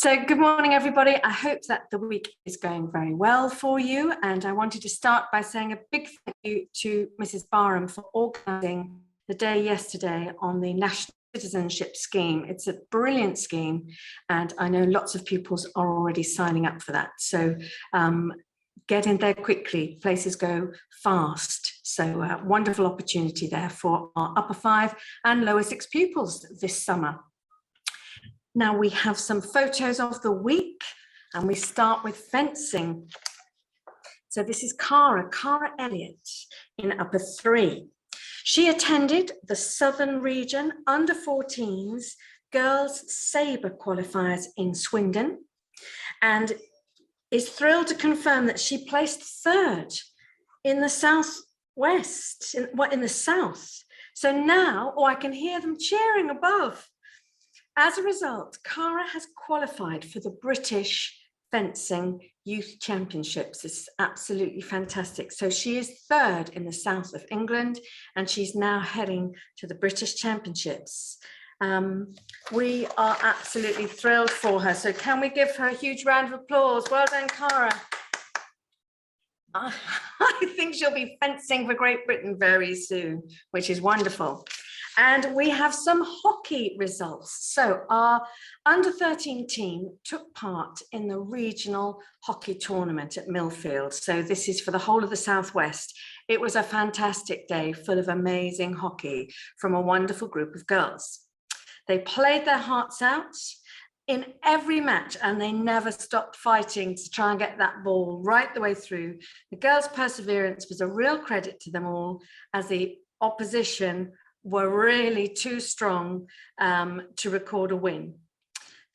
So good morning, everybody. I hope that the week is going very well for you. And I wanted to start by saying a big thank you to Mrs. Barham for organising the day yesterday on the National Citizenship Scheme. It's a brilliant scheme, and I know lots of pupils are already signing up for that. So get in there quickly, places go fast. So wonderful opportunity there for our upper 5 and lower 6 pupils this summer. Now we have some photos of the week, and we start with fencing. So this is Cara Elliott in upper 3. She attended the Southern Region Under 14s Girls Sabre qualifiers in Swindon, and is thrilled to confirm that she placed 3rd in the Southwest, in the South. So now, I can hear them cheering above. As a result, Cara has qualified for the British Fencing Youth Championships. It's absolutely fantastic. So she is 3rd in the south of England, and she's now heading to the British Championships. We are absolutely thrilled for her. So can we give her a huge round of applause? Well done, Cara. I think she'll be fencing for Great Britain very soon, which is wonderful. And we have some hockey results. So our under 13 team took part in the regional hockey tournament at Millfield. So this is for the whole of the Southwest. It was a fantastic day full of amazing hockey from a wonderful group of girls. They played their hearts out in every match, and they never stopped fighting to try and get that ball right the way through. The girls' perseverance was a real credit to them all, as the opposition were really too strong to record a win.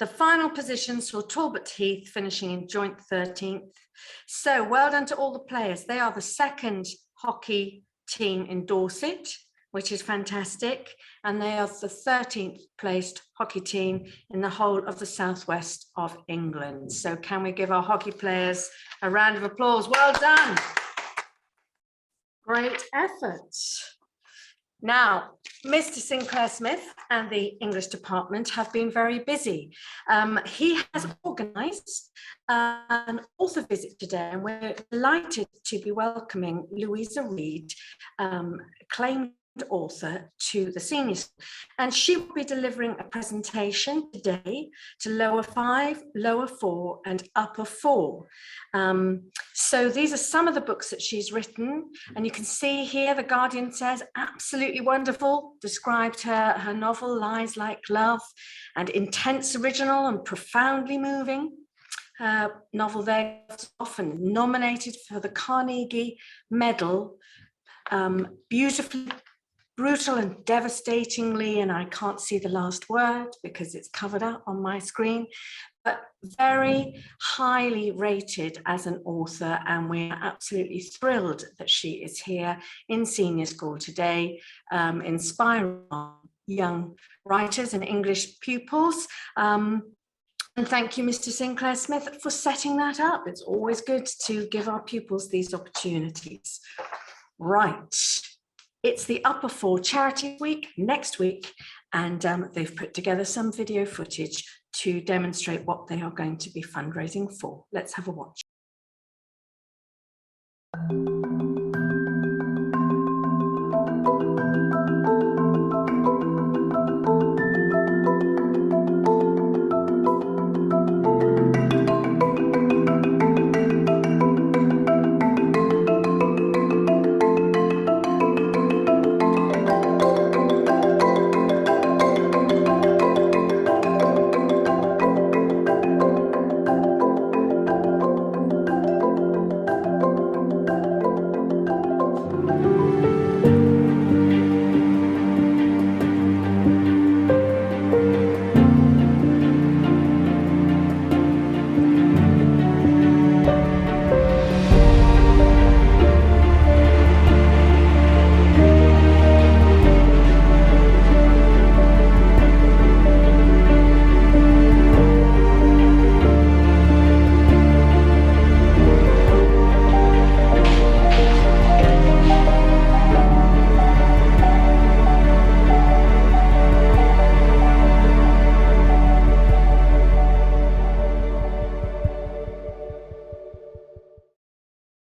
The final position saw Talbot Heath finishing in joint 13th. So well done to all the players. They are the 2nd hockey team in Dorset, which is fantastic. And they are the 13th placed hockey team in the whole of the southwest of England. So can we give our hockey players a round of applause? Well done. Great effort. Now, Mr. Sinclair Smith and the English department have been very busy. He has organised an author visit today, and we're delighted to be welcoming Louisa Reid, acclaimed author, to the senior school. And she will be delivering a presentation today to lower 5, lower 4 and upper 4. So these are some of the books that she's written, and you can see here The Guardian says absolutely wonderful, described her novel Lies Like Love, and intense, original and profoundly moving. Novel there, often nominated for the Carnegie Medal, beautifully brutal and devastatingly, and I can't see the last word because it's covered up on my screen, but very highly rated as an author, and we're absolutely thrilled that she is here in senior school today, inspiring young writers and English pupils. And thank you, Mr. Sinclair Smith, for setting that up. It's always good to give our pupils these opportunities. Right. It's the Upper 4 Charity Week next week, and they've put together some video footage to demonstrate what they are going to be fundraising for. Let's have a watch.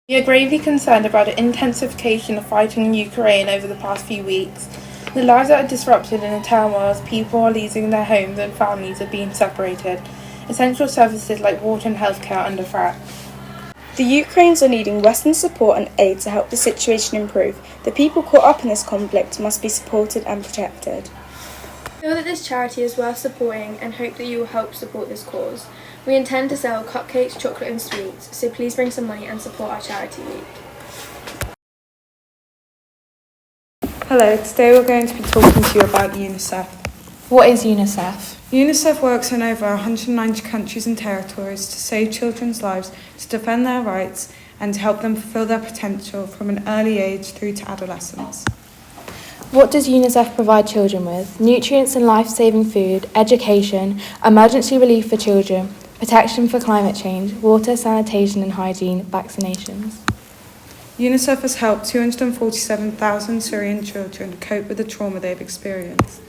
We are gravely concerned about the intensification of fighting in Ukraine over the past few weeks. The lives are disrupted in the turmoil as people are losing their homes and families are being separated. Essential services like water and healthcare are under threat. The Ukrainians are needing Western support and aid to help the situation improve. The people caught up in this conflict must be supported and protected. We feel that this charity is worth supporting and hope that you will help support this cause. We intend to sell cupcakes, chocolate and sweets, so please bring some money and support our charity week. Hello, today we're going to be talking to you about UNICEF. What is UNICEF? UNICEF works in over 190 countries and territories to save children's lives, to defend their rights and to help them fulfill their potential from an early age through to adolescence. What does UNICEF provide children with? Nutrients and life-saving food, education, emergency relief for children, protection for climate change, water, sanitation and hygiene, vaccinations. UNICEF has helped 247,000 Syrian children cope with the trauma they've experienced.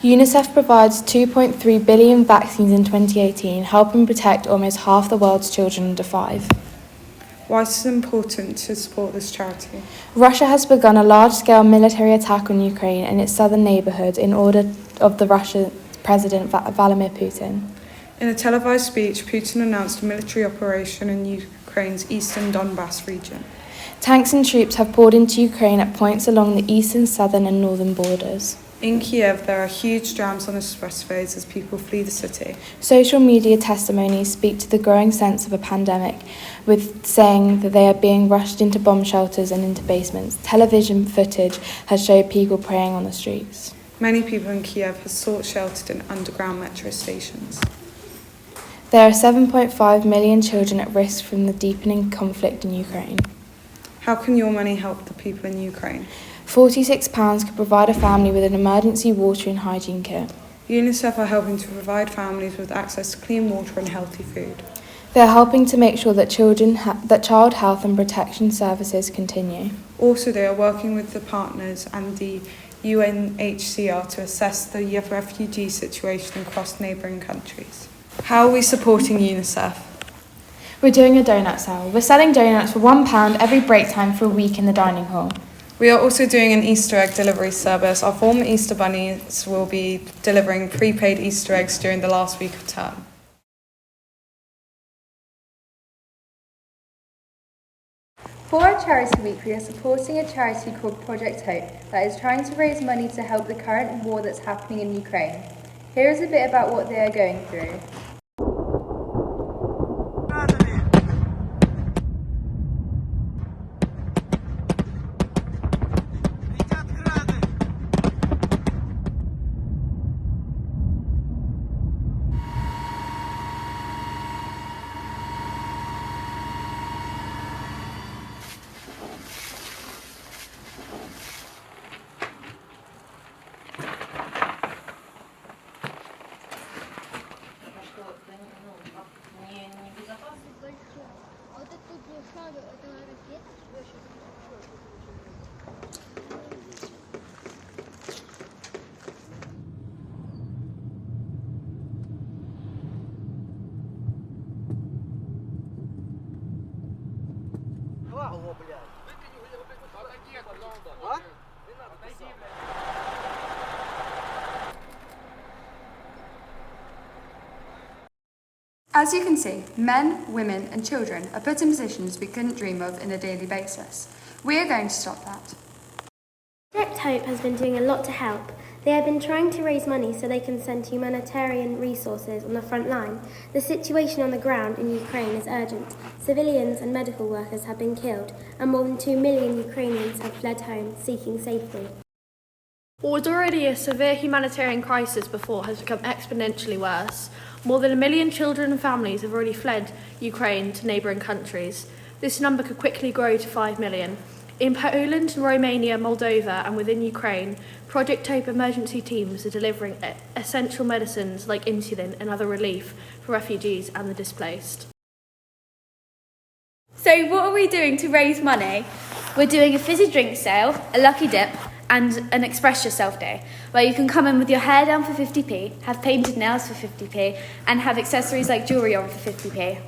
UNICEF provides 2.3 billion vaccines in 2018, helping protect almost half the world's children under 5. Why is it important to support this charity? Russia has begun a large-scale military attack on Ukraine and its southern neighbourhood in order of the Russian President Vladimir Putin. In a televised speech, Putin announced a military operation in Ukraine's eastern Donbass region. Tanks and troops have poured into Ukraine at points along the eastern, southern and northern borders. In Kiev, there are huge jams on expressways as people flee the city. Social media testimonies speak to the growing sense of a pandemic, with saying that they are being rushed into bomb shelters and into basements. Television footage has showed people praying on the streets. Many people in Kiev have sought shelter in underground metro stations. There are 7.5 million children at risk from the deepening conflict in Ukraine. How can your money help the people in Ukraine? £46 could provide a family with an emergency water and hygiene kit. UNICEF are helping to provide families with access to clean water and healthy food. They are helping to make sure that child health and protection services continue. Also, they are working with the partners and the UNHCR to assess the refugee situation across neighbouring countries. How are we supporting UNICEF? We're doing a donut sale. We're selling donuts for £1 every break time for a week in the dining hall. We are also doing an Easter egg delivery service. Our former Easter bunnies will be delivering prepaid Easter eggs during the last week of term. For our charity week, we are supporting a charity called Project Hope that is trying to raise money to help the current war that's happening in Ukraine. Here is a bit about what they are going through. As you can see, men, women and children are put in positions we couldn't dream of on a daily basis. We are going to stop that. Project Hope has been doing a lot to help. They have been trying to raise money so they can send humanitarian resources on the front line. The situation on the ground in Ukraine is urgent. Civilians and medical workers have been killed, and more than 2 million Ukrainians have fled home, seeking safety. What was already a severe humanitarian crisis before has become exponentially worse. More than 1 million children and families have already fled Ukraine to neighbouring countries. This number could quickly grow to 5 million. In Poland, Romania, Moldova and within Ukraine, Project Hope emergency teams are delivering essential medicines like insulin and other relief for refugees and the displaced. So what are we doing to raise money? We're doing a fizzy drink sale, a lucky dip and an Express Yourself Day, where you can come in with your hair down for 50p, have painted nails for 50p and have accessories like jewellery on for 50p.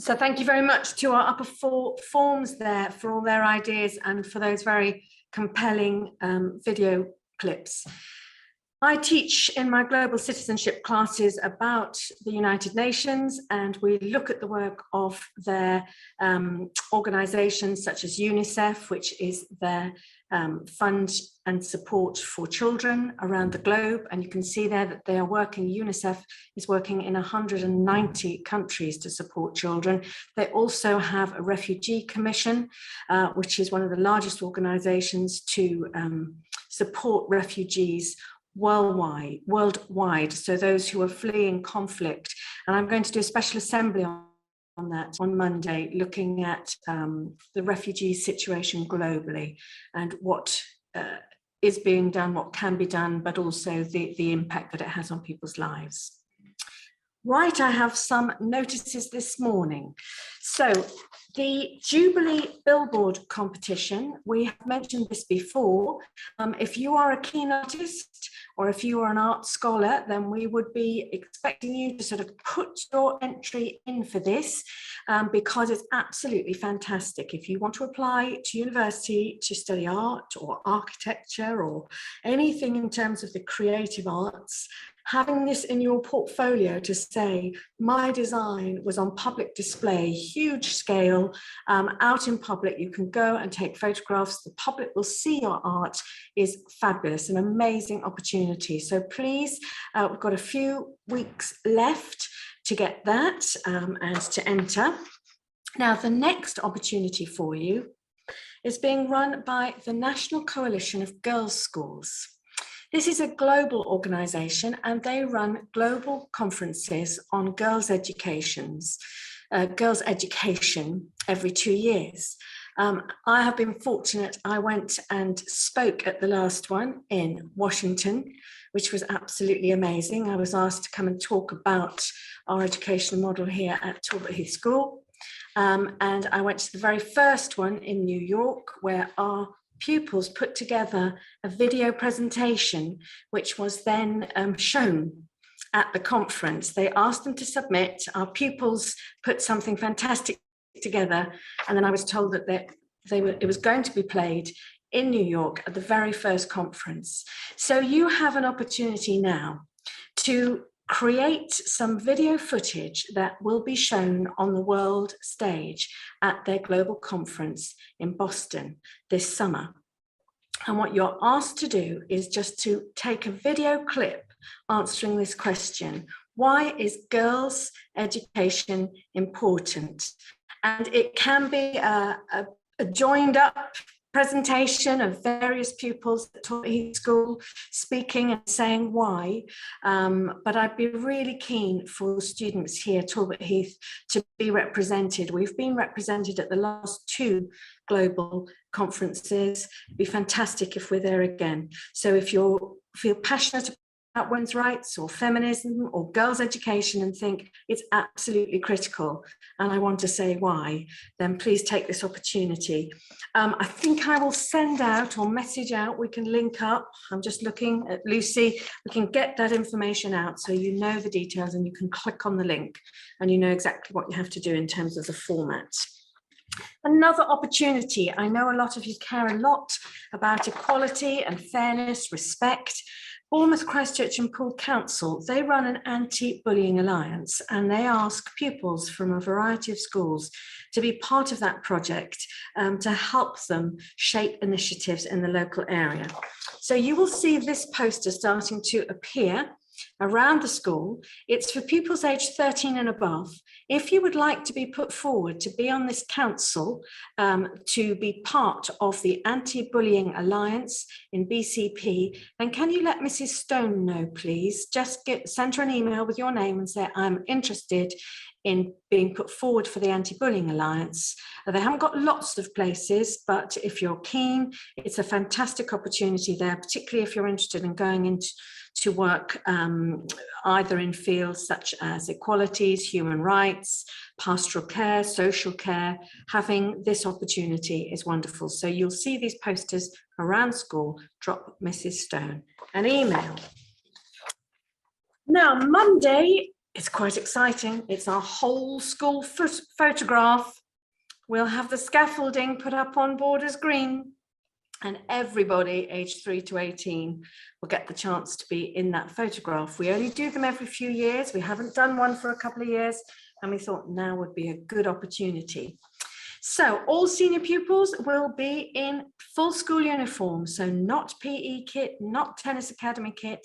So thank you very much to our upper four forms there for all their ideas and for those very compelling video clips. I teach in my global citizenship classes about the United Nations, and we look at the work of their organizations such as UNICEF, which is their fund and support for children around the globe. And you can see there that they are working, UNICEF is working in 190 countries to support children. They also have a refugee commission, which is one of the largest organizations to support refugees worldwide, so those who are fleeing conflict. And I'm going to do a special assembly on that on Monday, looking at the refugee situation globally and what is being done, what can be done, but also the impact that it has on people's lives. Right, I have some notices this morning. So the Jubilee Billboard competition, we have mentioned this before. If you are a keen artist or if you are an art scholar, then we would be expecting you to sort of put your entry in for this because it's absolutely fantastic. If you want to apply to university to study art or architecture or anything in terms of the creative arts, having this in your portfolio to say, my design was on public display, huge scale, out in public, you can go and take photographs, the public will see your art, is fabulous, an amazing opportunity. So please, we've got a few weeks left to get that and to enter. Now, the next opportunity for you is being run by the National Coalition of Girls' Schools. This is a global organisation and they run global conferences on girls' education every 2 years. I have been fortunate, I went and spoke at the last one in Washington, which was absolutely amazing. I was asked to come and talk about our educational model here at Talbot Heath School. And I went to the very first one in New York, where our pupils put together a video presentation, which was then shown at the conference. They asked them to submit, our pupils put something fantastic together, and then I was told that it was going to be played in New York at the very first conference. So you have an opportunity now to create some video footage that will be shown on the world stage at their global conference in Boston this summer. And what you're asked to do is just to take a video clip answering this question: why is girls' education important? And it can be a joined up presentation of various pupils at Talbot Heath School speaking and saying why, but I'd be really keen for students here at Talbot Heath to be represented. We've been represented at the last 2 global conferences. It'd be fantastic if we're there again. So if you feel passionate about women's rights or feminism or girls' education and think it's absolutely critical and I want to say why, then please take this opportunity. I think I will send out or message out, we can link up, I'm just looking at Lucy, we can get that information out so you know the details and you can click on the link and you know exactly what you have to do in terms of the format. Another opportunity, I know a lot of you care a lot about equality and fairness, respect. Bournemouth, Christchurch and Poole Council, they run an anti-bullying alliance and they ask pupils from a variety of schools to be part of that project to help them shape initiatives in the local area. So you will see this poster starting to appear around the school. It's for pupils aged 13 and above. If you would like to be put forward to be on this council, to be part of the Anti-Bullying Alliance in BCP, then can you let Mrs. Stone know, please? Just send her an email with your name and say, I'm interested in being put forward for the Anti-Bullying Alliance. They haven't got lots of places, but if you're keen, it's a fantastic opportunity there, particularly if you're interested in going into work either in fields such as equalities, human rights, pastoral care, social care. Having this opportunity is wonderful. So you'll see these posters around school. Drop Mrs. Stone an email. Now, Monday, It's quite exciting. It's our whole school photograph. We'll have the scaffolding put up on Borders Green, and everybody aged 3 to 18 will get the chance to be in that photograph. We only do them every few years. We haven't done one for a couple of years, and we thought now would be a good opportunity. So all senior pupils will be in full school uniform, so not PE kit, not tennis academy kit.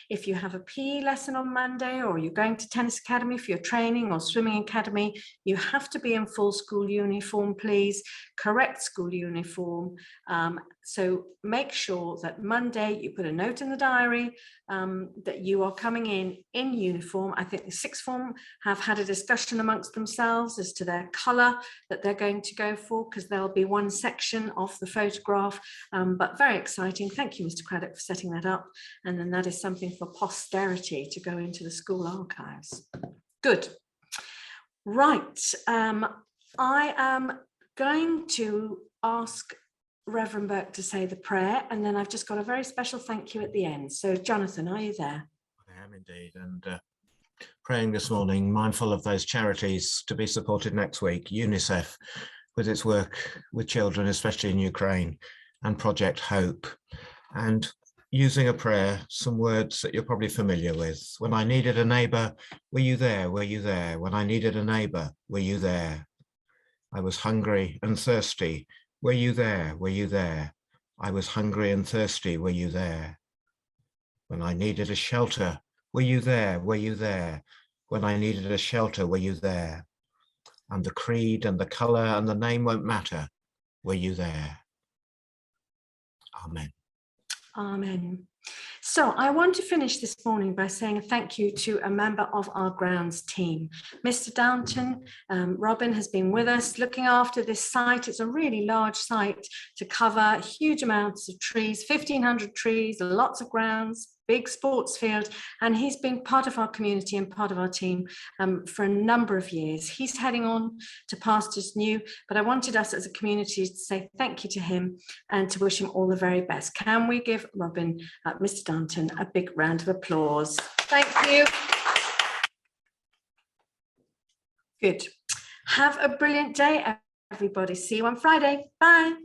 If you have a PE lesson on Monday, or you're going to tennis academy for your training or swimming academy, you have to be in full school uniform, please. Correct school uniform. So make sure that Monday you put a note in the diary that you are coming in uniform. I think the sixth form have had a discussion amongst themselves as to their colour that they're going to go for, because there'll be one section of the photograph, but very exciting. Thank you, Mr. Craddock, for setting that up. And then that is something for posterity to go into the school archives. Good. Right. I am going to ask Reverend Burke to say the prayer, and then I've just got a very special thank you at the end. So Jonathan, are you there? I am indeed, and praying this morning, mindful of those charities to be supported next week, UNICEF with its work with children, especially in Ukraine, and Project Hope, and using a prayer, some words that you're probably familiar with. When I needed a neighbour, were you there? Were you there? When I needed a neighbour, were you there? I was hungry and thirsty. Were you there? Were you there? I was hungry and thirsty. Were you there? When I needed a shelter, were you there? Were you there? When I needed a shelter, were you there? And the creed and the colour and the name won't matter. Were you there? Amen. Amen. So I want to finish this morning by saying a thank you to a member of our grounds team. Mr. Downton, Robin has been with us looking after this site. It's a really large site to cover huge amounts of trees, 1,500 trees, lots of grounds, big sports field, and he's been part of our community and part of our team for a number of years. He's heading on to pastures new, but I wanted us as a community to say thank you to him and to wish him all the very best. Can we give Robin, Mr. Danton, a big round of applause? Thank you. Good. Have a brilliant day, everybody. See you on Friday. Bye.